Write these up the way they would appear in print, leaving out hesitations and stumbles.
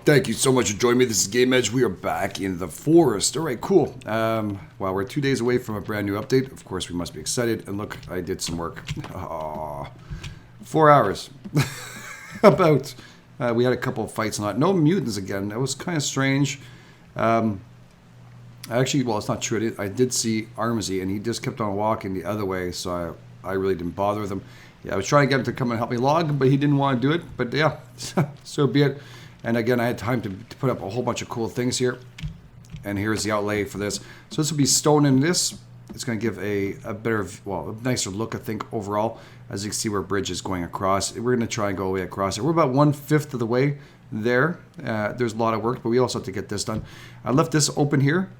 Thank you so much for joining me. This is Game Edge. We are back in the forest. All right, cool. Well, we're 2 days away from a brand new update. Of course, we must be excited. And look, I did some work. Oh, 4 hours. About. We had a couple of fights on that. No mutants again. That was kind of strange. Actually, well, it's not true. I did see Armsy, and he just kept on walking the other way, so I really didn't bother with him. Yeah, I was trying to get him to come and help me log, but he didn't want to do it. But yeah, so be it. And again, I had time to put up a whole bunch of cool things here. And here's the outlay for this. So this will be stone in this. It's going to give a better, well, a nicer look, I think, overall. As you can see where bridge is going across. We're going to try and go all the way across it. We're about 1/5 of the way there. There's a lot of work, but we also have to get this done. I left this open here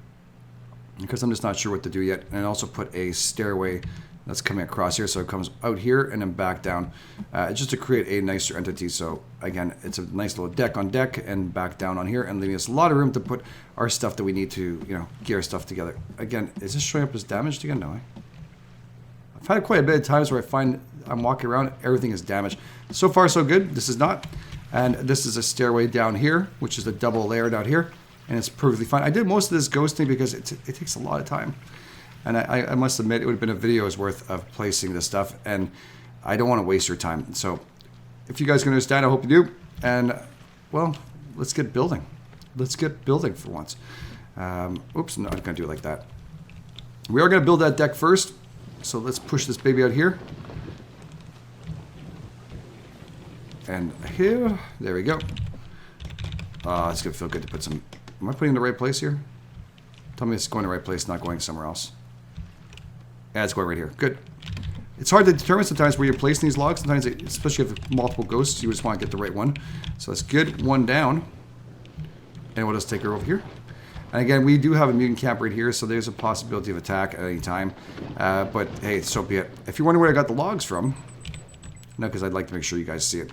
because I'm just not sure what to do yet. And I also put a stairway that's coming across here, so it comes out here and then back down, just to create a nicer entity. So again, it's a nice little deck on deck and back down on here, and leaving us a lot of room to put our stuff that we need to, you know, get our stuff together. Again, is this showing up as damaged again? No. I've had quite a bit of times where I find I'm walking around, everything is damaged. So far, so good. This is not, and this is a stairway down here, which is a double layer down here, and it's perfectly fine. I did most of this ghosting because it takes a lot of time. And I must admit, it would have been a video's worth of placing this stuff, and I don't want to waste your time. So if you guys can understand, I hope you do. And, well, let's get building. Let's get building for once. Oops, no, I'm going to do it like that. We are going to build that deck first. So let's push this baby out here. And here, there we go. It's going to feel good to put some... Am I putting it in the right place here? Tell me it's going to the right place, not going somewhere else. Yeah, it's going right here. Good. It's hard to determine sometimes where you're placing these logs. Sometimes, especially if you have multiple ghosts, you just want to get the right one. So that's good. One down. And we'll just take her over here. And again, we do have a mutant camp right here, so there's a possibility of attack at any time. But hey, so be it. If you're wondering where I got the logs from, no, because I'd like to make sure you guys see it.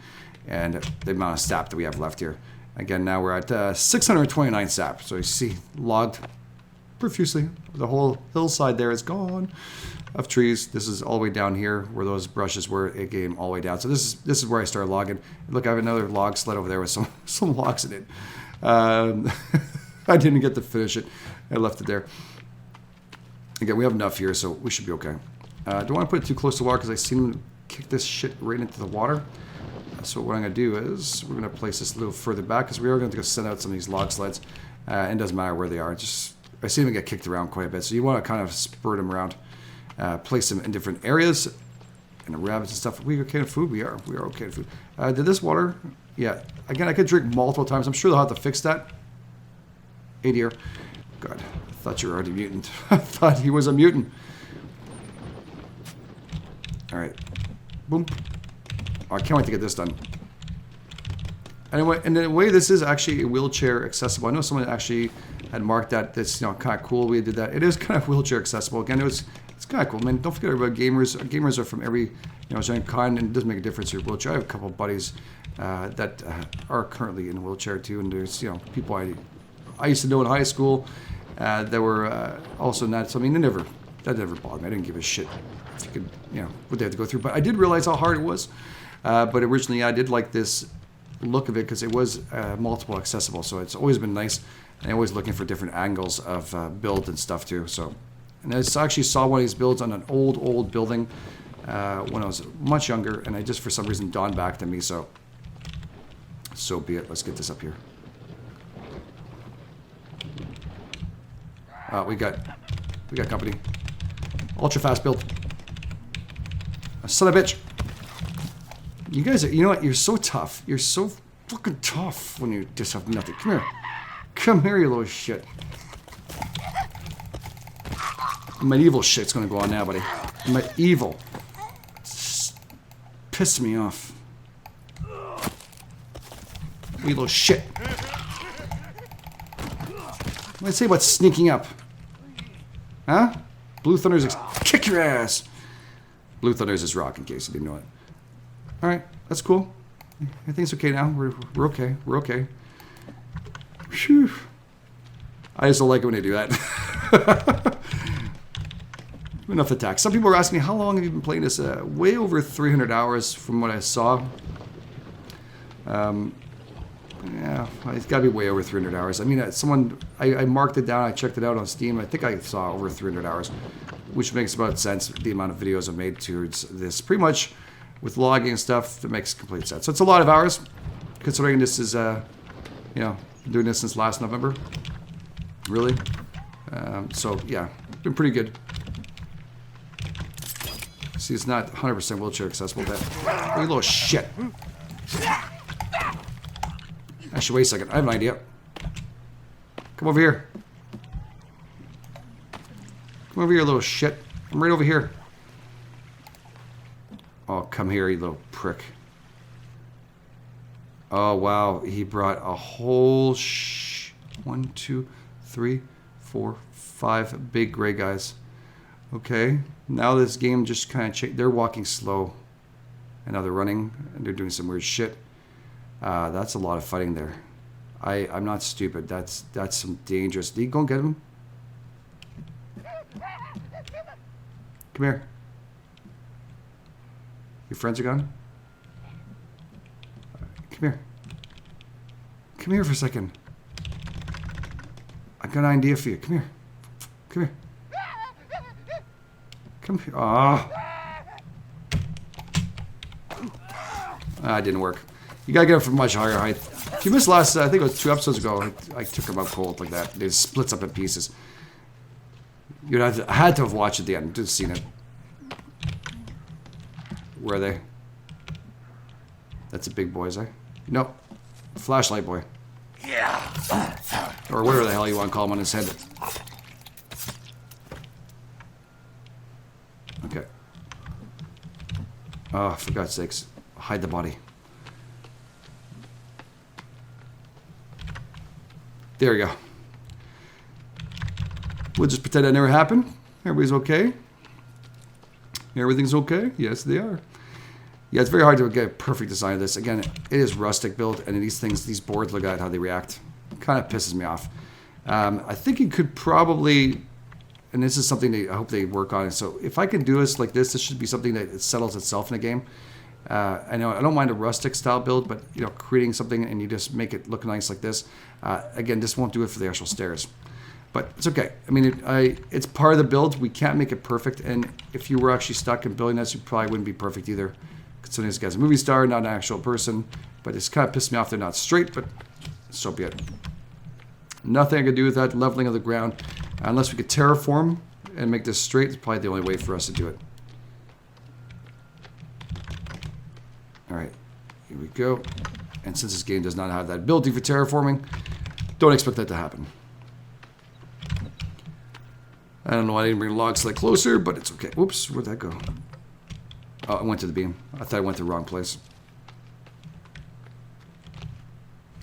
And the amount of sap that we have left here. Again, now we're at 629 sap. So you see, logged profusely. The whole hillside there is gone of trees. This is all the way down here where those brushes were. It came all the way down. So this is where I started logging. Look, I have another log sled over there with some logs in it. I didn't get to finish it. I left it there. Again, we have enough here, so we should be okay. Don't want to put it too close to water because I seem to kick this shit right into the water. So what I'm going to do is we're going to place this a little further back because we are going to go send out some of these log sleds. It doesn't matter where they are. I see them get kicked around quite a bit, so you want to kind of spur them around, place them in different areas. And the rabbits and stuff. We okay with food? We are okay with food. Did this water? Yeah. Again, I could drink multiple times. I'm sure they'll have to fix that. Hey dear. God, I thought you were already a mutant. I thought he was a mutant. All right. Boom. Oh, I can't wait to get this done. Anyway, and in a way, this is actually a wheelchair accessible. I know someone actually had marked that. That's, you know, kind of cool. We did that. It is kind of wheelchair accessible. Again, it's kind of cool. Man, don't forget about gamers. Gamers are from every, you know, kind, and it doesn't make a difference in your wheelchair. I have a couple of buddies that are currently in a wheelchair too, and there's, you know, people I used to know in high school that were also not. So I mean, that never bothered me. I didn't give a shit if you could, you know, what they had to go through. But I did realize how hard it was. But originally, I did like this look of it because it was multiple accessible. So it's always been nice. And I'm always looking for different angles of build and stuff too. So, and I actually saw one of these builds on an old building when I was much younger, and I just for some reason dawned back to me. So be it. Let's get this up here. We got company. Ultra fast build. Son of a bitch. You guys are, you know what? You're so tough. You're so fucking tough when you just have nothing. Come here. Come here, you little shit. Medieval shit's gonna go on now, buddy. Medieval. Pissed me off. You little shit. What did I say about sneaking up? Huh? Blue Thunder's kick your ass. Blue Thunder's his rock, in case you didn't know it. All right, that's cool. Everything's okay now. We're okay. We're okay. Whew. I just don't like it when they do that. Enough attacks. Some people are asking me, how long have you been playing this? Way over 300 hours from what I saw. Yeah, it's got to be way over 300 hours. I mean, I marked it down. I checked it out on Steam. I think I saw over 300 hours, which makes about sense. The amount of videos I've made towards this, pretty much with logging and stuff, that makes complete sense. So it's a lot of hours, considering this is, you know, doing this since last November. Really. So yeah, been pretty good. See, it's not 100% wheelchair accessible. But you little shit. Actually, wait a second. I have an idea. Come over here. Come over here, little shit. I'm right over here. Oh, come here, you little prick. Oh, wow. He brought a whole 1, 2, 3, 4, 5 big gray guys. Okay. Now this game just kind of changed. They're walking slow. And now they're running. And they're doing some weird shit. That's a lot of fighting there. I'm not stupid. That's some dangerous. Did you go and get him? Come here. Your friends are gone? Come here. Come here for a second. I got an idea for you. Come here. Come here. Come here. Ah. That didn't work. You gotta get him from much higher height. If you missed last, I think it was 2 episodes ago, I took him out cold like that. It splits up in pieces. You'd have to, I had to have watched at the end, just seen it. Where are they? That's a big boy, is I? No. Flashlight boy. Yeah. Or whatever the hell you want to call him on his head. Okay. Oh, for God's sakes. Hide the body. There we go. We'll just pretend that never happened. Everybody's okay. Everything's okay. Yes, they are. Yeah, it's very hard to get a perfect design of this. Again, it is rustic build, and these things, these boards, look at how they react. Kind of pisses me off. I think you could probably, and this is something that I hope they work on. So if I can do this like this should be something that settles itself in a game. I know I don't mind a rustic style build, but you know, creating something and you just make it look nice like this. Again, this won't do it for the actual stairs, but it's okay. I mean, it's part of the build. We can't make it perfect, and if you were actually stuck in building this, you probably wouldn't be perfect either. Considering this guy's a movie star, not an actual person, but it's kind of pissed me off they're not straight, but so be it. Nothing I could do with that leveling of the ground, unless we could terraform and make this straight. It's probably the only way for us to do it. Alright, here we go. And since this game does not have that ability for terraforming, don't expect that to happen. I don't know why I didn't bring the log slide closer, but it's okay. Whoops, where'd that go? Oh, I went to the beam. I thought I went to the wrong place.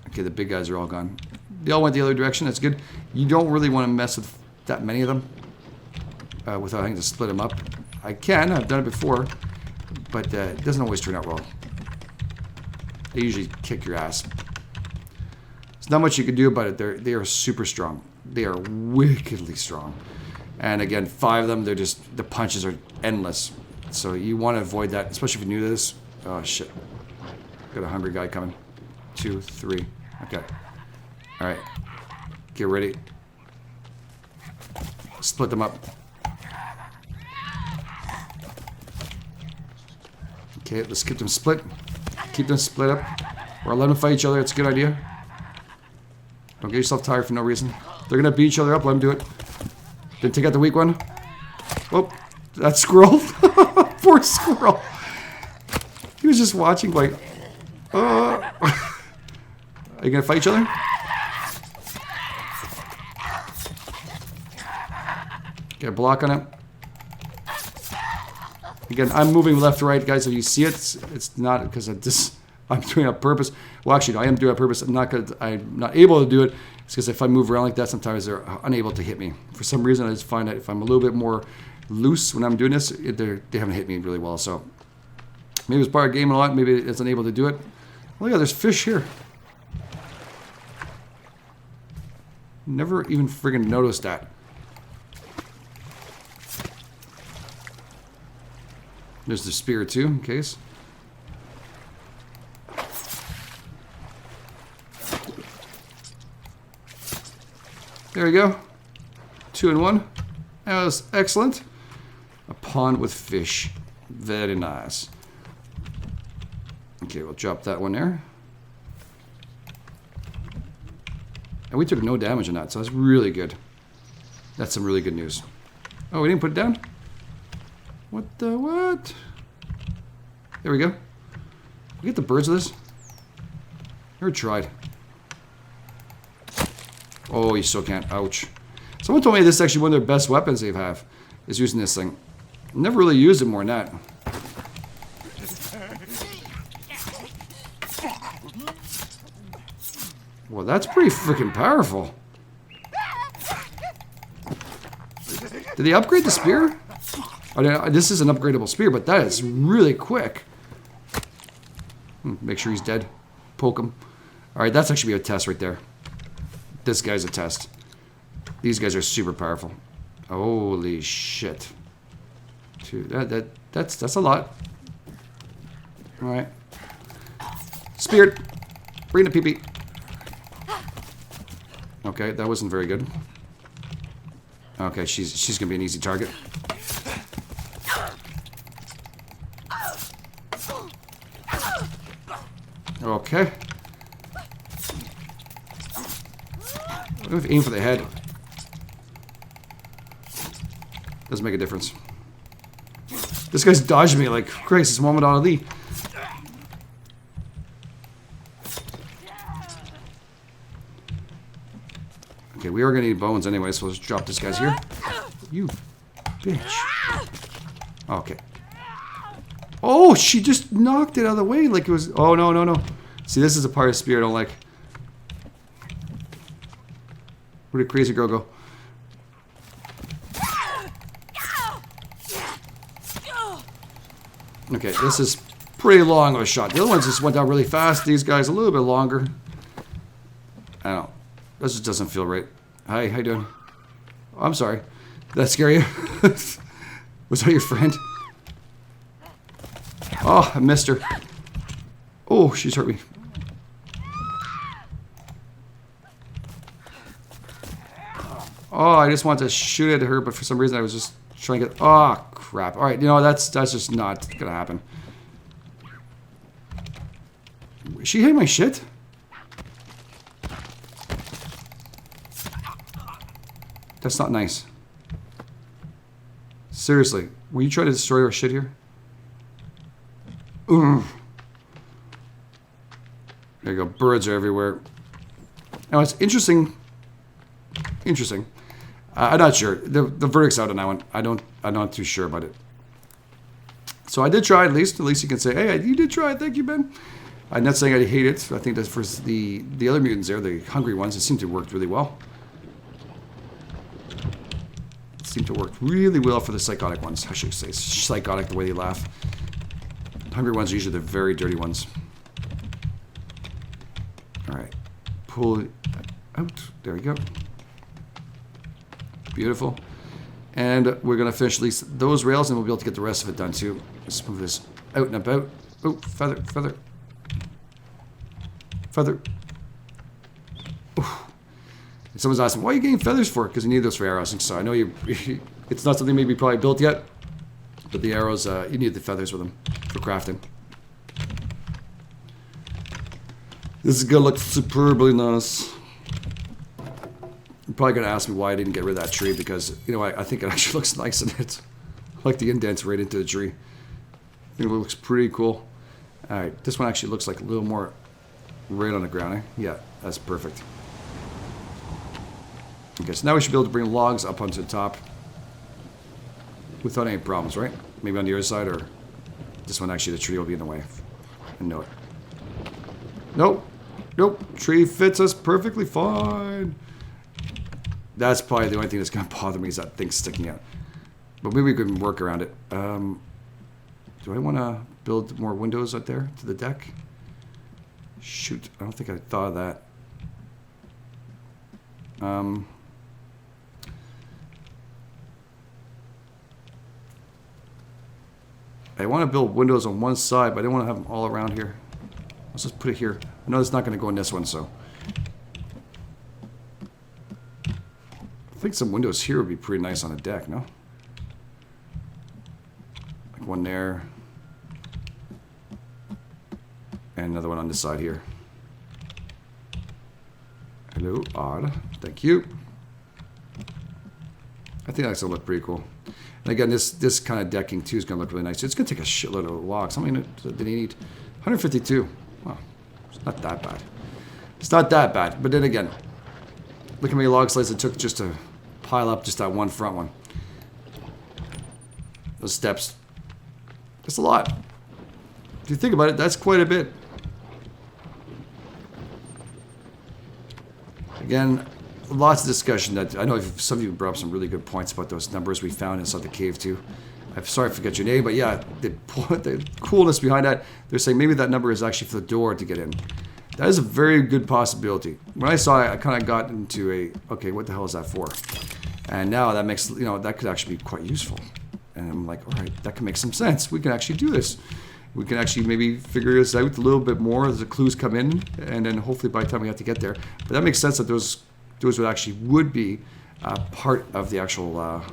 Okay, the big guys are all gone. They all went the other direction, that's good. You don't really want to mess with that many of them without having to split them up. I can, I've done it before, but it doesn't always turn out well. They usually kick your ass. There's not much you can do about it. They are super strong. They are wickedly strong. And again, 5 of them, they're just, the punches are endless. So you want to avoid that, especially if you're new to this. Oh shit. Got a hungry guy coming. 2, 3. Okay. Alright. Get ready. Split them up. Okay, let's keep them split. Keep them split up. Or let them fight each other. It's a good idea. Don't get yourself tired for no reason. They're going to beat each other up. Let them do it. Then take out the weak one. Oh, that squirrel. Poor squirrel. He was just watching like, are you going to fight each other? Get a block on it. Again, I'm moving left to right, guys. If you see it, it's not because I'm doing it on purpose. Well, actually, no, I am doing it on purpose. I'm not able to do it. It's because if I move around like that, sometimes they're unable to hit me. For some reason, I just find that if I'm a little bit more loose when I'm doing this, they haven't hit me really well. So maybe it's part of the game a lot. Maybe it's unable to do it. Oh yeah, there's fish here. Never even friggin' noticed that. There's the spear too, in case. There we go. 2 in 1. That was excellent. A pond with fish. Very nice. Okay, we'll drop that one there. And we took no damage on that, so that's really good. That's some really good news. Oh, we didn't put it down? What the what? There we go. We get the birds with this? Never tried. Oh, you still can't. Ouch. Someone told me this is actually one of their best weapons they have, is using this thing. Never really used it more than that. Well, that's pretty freaking powerful. Did they upgrade the spear? I mean, this is an upgradable spear, but that is really quick. Make sure he's dead. Poke him. Alright, that's actually a test right there. This guy's a test. These guys are super powerful. Holy shit. Dude, that's a lot. Alright. Speared. Bring the pee-pee. Okay, that wasn't very good. Okay, she's gonna be an easy target. Okay. What if I aim for the head? Doesn't make a difference. This guy's dodging me like crazy. It's Muhammad Ali. Okay, we are gonna need bones anyway, so let's drop this guy's here. You bitch. Okay. Oh, she just knocked it out of the way like it was. Oh, no, no, no. See, this is a part of spear I don't like. Where did crazy girl go? Okay, this is pretty long of a shot. The other ones just went down really fast. These guys a little bit longer. I don't know. This just doesn't feel right. Hi, how you doing? Oh, I'm sorry. Did that scare you? Was that your friend? Oh, I missed her. Oh, she's hurt me. Oh, I just wanted to shoot at her, but for some reason I was just trying to get... Oh, crap. Alright, you know, that's just not gonna happen. Is she hitting my shit? That's not nice. Seriously, will you try to destroy our shit here? Ooh. There you go. Birds are everywhere. Now it's interesting. Interesting. I'm not sure. The verdict's out on that one. I'm not too sure about it. So I did try at least. At least you can say, hey, you did try. Thank you, Ben. I'm not saying I hate it. I think that for the other mutants there, the hungry ones, it seemed to have worked really well. It seemed to work really well for the psychotic ones. I should say psychotic the way they laugh. Hungry ones are usually the very dirty ones. Alright. Pull it out. There we go. Beautiful. And we're going to finish at least those rails and we'll be able to get the rest of it done too. Let's move this out and about. Oh, feather, feather. Feather. Ooh. Someone's asking, why are you getting feathers for? Because you need those for arrows. So I know you. It's not something maybe probably built yet. But the arrows, you need the feathers with them for crafting. This is going to look superbly nice. You're probably going to ask me why I didn't get rid of that tree because, you know, I think it actually looks nice in it. I like the indents right into the tree. I think it looks pretty cool. Alright, this one actually looks like a little more right on the ground, eh? Yeah, that's perfect. Okay, so now we should be able to bring logs up onto the top without any problems, right? Maybe on the other side, or this one actually the tree will be in the way. I know it. Nope. Nope. Tree fits us perfectly fine. That's probably the only thing that's going to bother me is that thing sticking out. But maybe we can work around it. Do I want to build more windows out there to the deck? Shoot. I don't think I thought of that. I want to build windows on one side, but I don't want to have them all around here. Let's just put it here. I know it's not going to go in this one, so. think some windows here would be pretty nice on a deck, no? Like one there. And another one on this side here. Hello, odd. Thank you. I think that's gonna look pretty cool. And again, this kind of decking too is gonna look really nice. It's gonna take a shitload of logs. How many did he need? 152. Wow, it's not that bad. It's not that bad. But then again, look how many log slides it took just to pile up just that one front one. Those steps. That's a lot. If you think about it, that's quite a bit. Again, lots of discussion. That I know some of you brought up some really good points about those numbers we found inside the cave too. I'm sorry I forget your name, but yeah, the coolness behind that, they're saying maybe that number is actually for the door to get in. That is a very good possibility. When I saw it, I kind of got into a, okay, what the hell is that for? And now that makes, you know, that could actually be quite useful. And I'm like, all right, that can make some sense. We can actually do this. We can actually maybe figure this out a little bit more as the clues come in, and then hopefully by the time we have to get there. But that makes sense that those would be part of the actual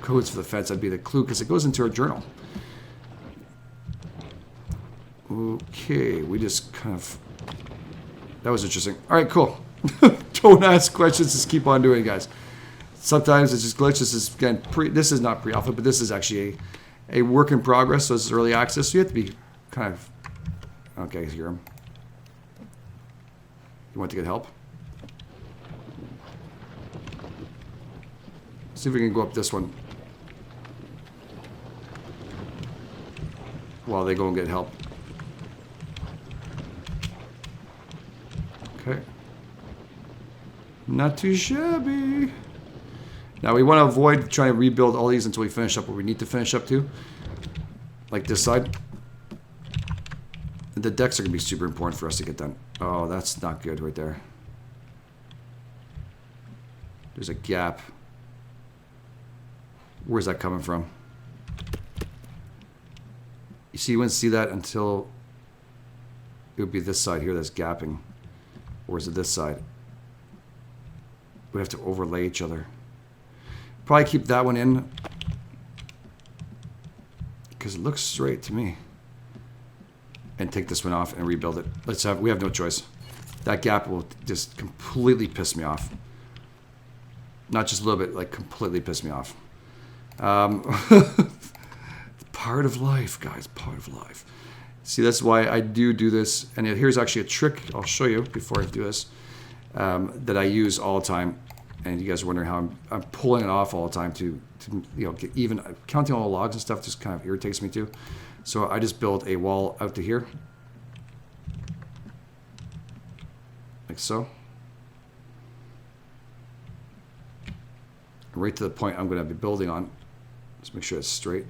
codes for the fence. That'd be the clue because it goes into our journal. Okay, we just kind of, that was interesting. All right, cool. Don't ask questions, just keep on doing it, guys. Sometimes it's just glitches. This is, again, this is not pre-alpha, but this is actually a work in progress, so this is early access, so you have to be kind of, okay, hear him. You want to get help? See if we can go up this one while they go and get help. Okay. Not too shabby. Now we want to avoid trying to rebuild all these until we finish up what we need to finish up to. Like this side. The decks are going to be super important for us to get done. Oh, that's not good right there. There's a gap. Where's that coming from? You see, you wouldn't see that until it would be this side here that's gapping. Or is it this side? We have to overlay each other. Probably keep that one in because it looks straight to me. And take this one off and rebuild it. We have no choice. That gap will just completely piss me off. Not just a little bit, like completely piss me off. Part of life, guys, part of life. See, that's why I do this. And here's actually a trick I'll show you before I do this that I use all the time. And you guys are wondering how I'm pulling it off all the time to you know, get even. Counting all the logs and stuff just kind of irritates me too. So I just build a wall out to here. Like so. Right to the point I'm going to be building on. Let's make sure it's straight.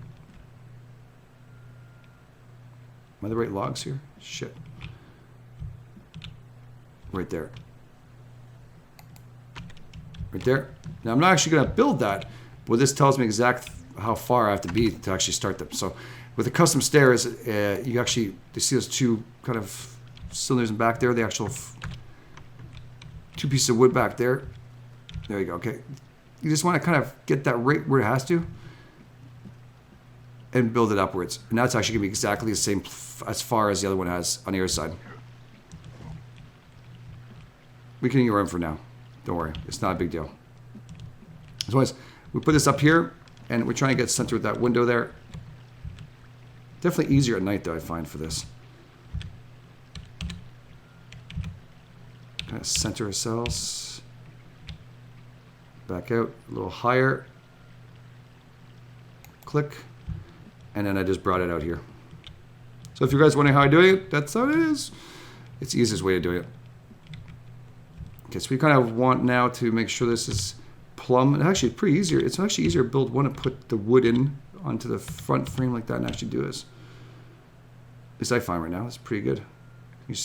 Am I the right logs here? Shit. Right there. Right there. Now I'm not actually going to build that, but this tells me exactly how far I have to be to actually start them. So with the custom stairs, you actually, you see those two kind of cylinders in back there, the actual two pieces of wood back there. There you go. Okay. You just want to kind of get that right where it has to and build it upwards. And that's actually going to be exactly the same as far as the other one has on the other side. We can ignore him for now. Don't worry. It's not a big deal. As always, we put this up here and we're trying to get center with that window there. Definitely easier at night though, I find, for this. Kind of center ourselves. Back out a little higher. Click. And then I just brought it out here. So if you guys are wondering how I'm doing it, that's how it is. It's the easiest way to do it. Okay, so we kind of want now to make sure this is plumb. And actually, it's pretty easier. It's actually easier to build one and put the wood in onto the front frame like that and actually do this. At least I find right now. It's pretty good. You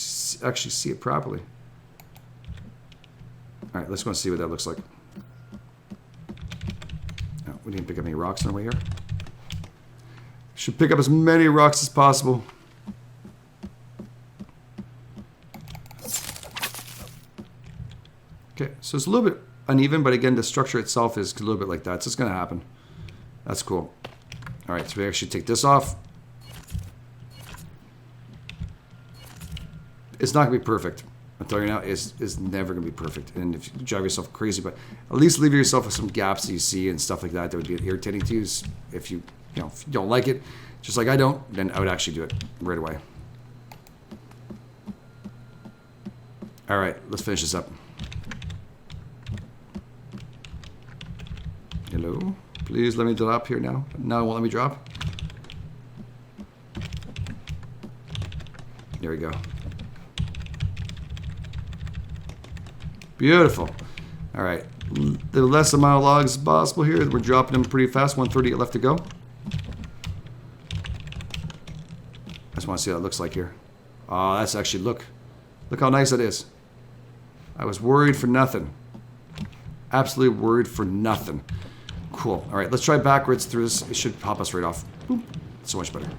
actually see it properly. All right, let's go and see what that looks like. Oh, we didn't pick up any rocks on the way here. Should pick up as many rocks as possible. Okay, so it's a little bit uneven, but again, the structure itself is a little bit like that, so it's going to happen. That's cool. All right, so we actually take this off. It's not going to be perfect. I'm telling you now, it's never going to be perfect. And if you drive yourself crazy, but at least leave yourself with some gaps that you see and stuff like that that would be irritating to you. If you don't like it, just like I don't, then I would actually do it right away. All right, let's finish this up. Hello? Please let me drop here now. No, it won't let me drop. There we go. Beautiful. All right. The less amount of logs possible here. We're dropping them pretty fast. 138 left to go. I just want to see what it looks like here. Oh, that's actually, look how nice it is. I was worried for nothing. Absolutely worried for nothing. Cool. All right, let's try backwards through this. It should pop us right off. Boop. So much better.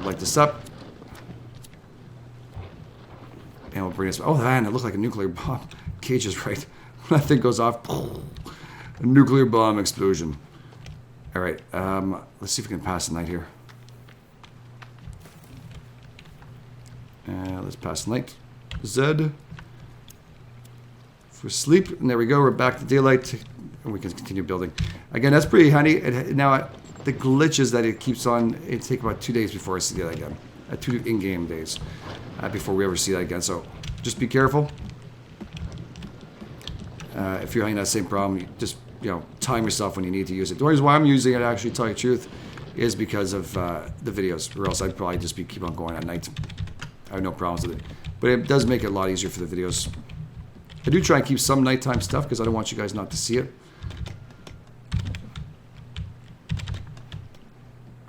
Light this up. And we'll bring this. Oh, man, it looked like a nuclear bomb. Cage is right. When that thing goes off, a nuclear bomb explosion. All right, let's see if we can pass the night here. Let's pass the night. Z. For sleep, and there we go. We're back to daylight, and we can continue building. Again, that's pretty handy. Now, the glitches that it keeps on, it takes about 2 days before I see that again. 2 in-game days before we ever see that again. So just be careful. If you're having that same problem, you just time yourself when you need to use it. The only reason why I'm using it, actually, to tell you the truth, is because of the videos, or else I'd probably just keep on going at night. I have no problems with it, but it does make it a lot easier for the videos. I do try and keep some nighttime stuff because I don't want you guys not to see it.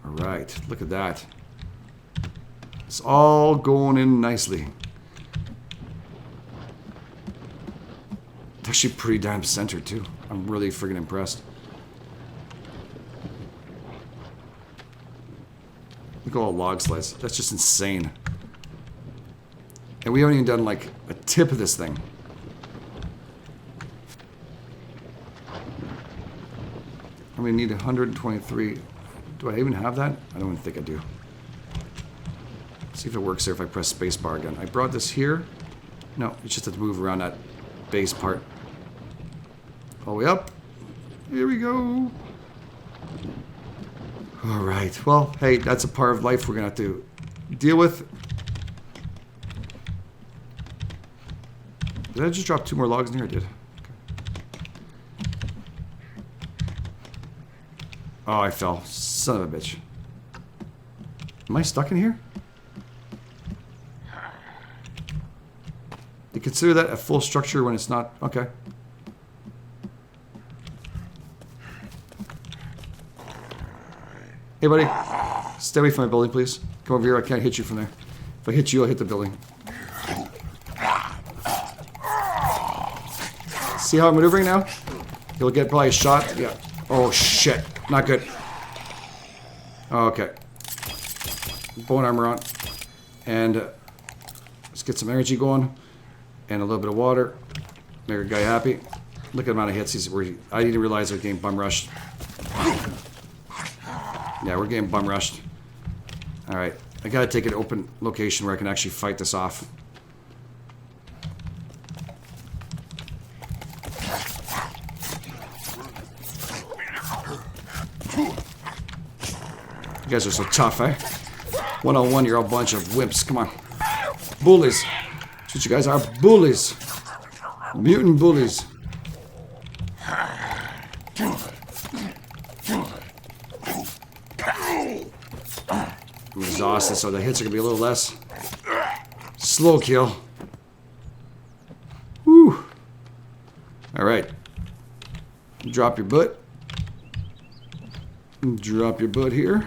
All right, look at that. It's all going in nicely. It's actually pretty damn centered too. I'm really friggin' impressed. Look at all the log slides. That's just insane. And we haven't even done like a tip of this thing. We need 123. Do I even have that? I don't even think I do. Let's see if it works there if I press spacebar again. I brought this here. No, it's just have to move around that base part. All the way up. Here we go. All right. Well, hey, that's a part of life we're going to have to deal with. Did I just drop 2 more logs in here? I did. Oh, I fell. Son of a bitch. Am I stuck in here? Do you consider that a full structure when it's not? Okay. Hey, buddy. Stay away from my building, please. Come over here. I can't hit you from there. If I hit you, I'll hit the building. See how I'm maneuvering now? You'll get probably a shot. Yeah. Oh, shit. Not good. Okay. Bone armor on. And let's get some energy going. And a little bit of water. Make our guy happy. Look at the amount of hits he's... I didn't realize we're getting bum rushed. Yeah, we're getting bum rushed. Alright. I gotta take an open location where I can actually fight this off. You guys are so tough, eh? One-on-one, you're all a bunch of wimps. Come on. Bullies. That's what you guys are. Bullies. Mutant bullies. I'm exhausted, so the hits are going to be a little less. Slow kill. Woo. Alright. Drop your butt. Drop your butt here.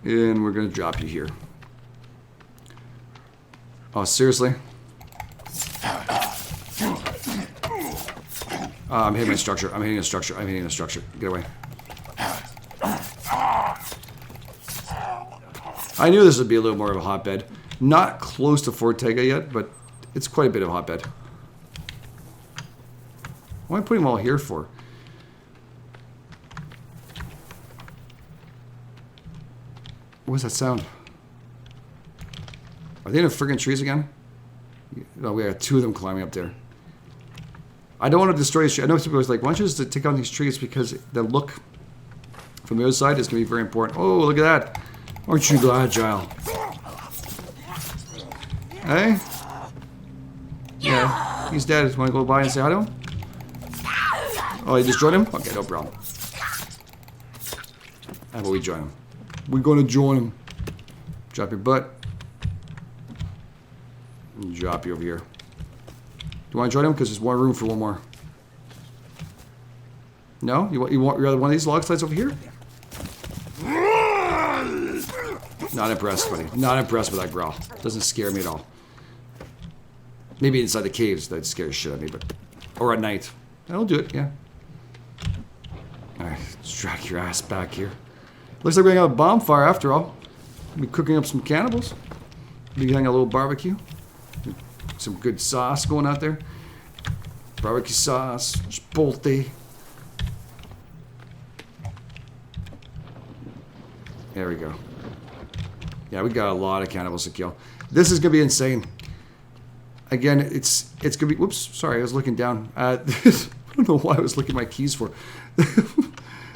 And we're going to drop you here. Oh, seriously? I'm hitting my structure. I'm hitting a structure. I'm hitting a structure. Get away. I knew this would be a little more of a hotbed. Not close to Fortega yet, but it's quite a bit of a hotbed. What am I putting them all here for? What was that sound? Are they in the friggin' trees again? No, we got 2 of them climbing up there. I don't want to destroy these trees. I know people are like, why don't you just take down these trees, because the look from the other side is going to be very important. Oh, look at that. Aren't you glad, Giles? Hey? Yeah, he's dead. Want to go by and say hi to him? Oh, you just joined him? Okay, no problem. How about we join him? We're going to join him. Drop your butt. And drop you over here. Do you want to join him? Because there's one room for one more. No? You want one of these log slides over here? Not impressed, buddy. Not impressed with that growl. Doesn't scare me at all. Maybe inside the caves that scares the shit out of me, but... Or at night. That'll do it, yeah. Alright, let's drag your ass back here. Looks like we're gonna have a bonfire after all. We'll be cooking up some cannibals. We'll be having a little barbecue. Some good sauce going out there. Barbecue sauce, chipotle. There we go. Yeah, we got a lot of cannibals to kill. This is gonna be insane. Again, it's gonna be. Whoops, sorry, I was looking down. I don't know why I was looking at my keys for.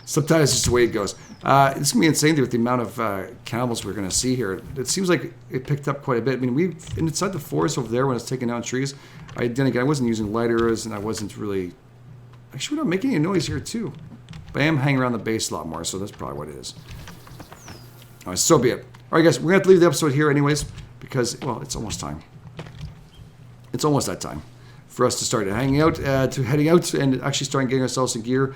Sometimes it's just the way it goes. It's gonna be insane with the amount of cannibals we're gonna see here. It seems like it picked up quite a bit. I mean, we inside the forest over there when it's taking down trees. Then again, I wasn't using light arrows, and I wasn't really. Actually, we're not making any noise here too. But I am hanging around the base a lot more, so that's probably what it is. All right, so be it. All right, guys, we're gonna have to leave the episode here, anyways, because well, it's almost time. It's almost that time for us to start heading out, and actually start getting ourselves in gear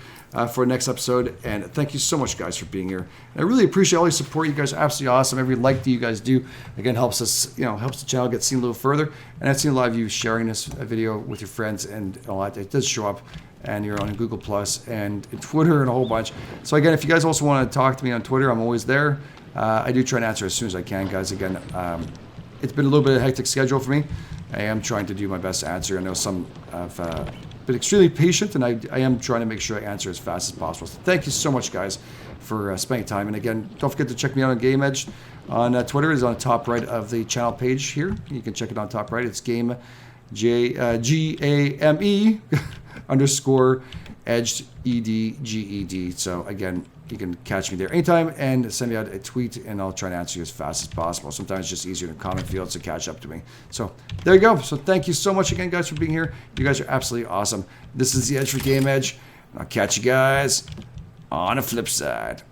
for the next episode. And thank you so much, guys, for being here. And I really appreciate all your support. You guys are absolutely awesome. Every like that you guys do, again, helps us, helps the channel get seen a little further. And I've seen a lot of you sharing this video with your friends and all that. It does show up. And you're on Google Plus and Twitter and a whole bunch. So again, if you guys also want to talk to me on Twitter, I'm always there. I do try and answer as soon as I can, guys. Again, it's been a little bit of a hectic schedule for me. I am trying to do my best to answer. I know some have been extremely patient, and I am trying to make sure I answer as fast as possible. So thank you so much, guys, for spending time. And again, don't forget to check me out on Game Edge on Twitter. It's on the top right of the channel page here. You can check it on top right. It's Game GAME _ Edged EDGED. So again, you can catch me there anytime and send me out a tweet, and I'll try to answer you as fast as possible. Sometimes it's just easier in comment fields to catch up to me. So there you go. So thank you so much again, guys, for being here. You guys are absolutely awesome. This is The Edge for Game Edge. I'll catch you guys on the flip side.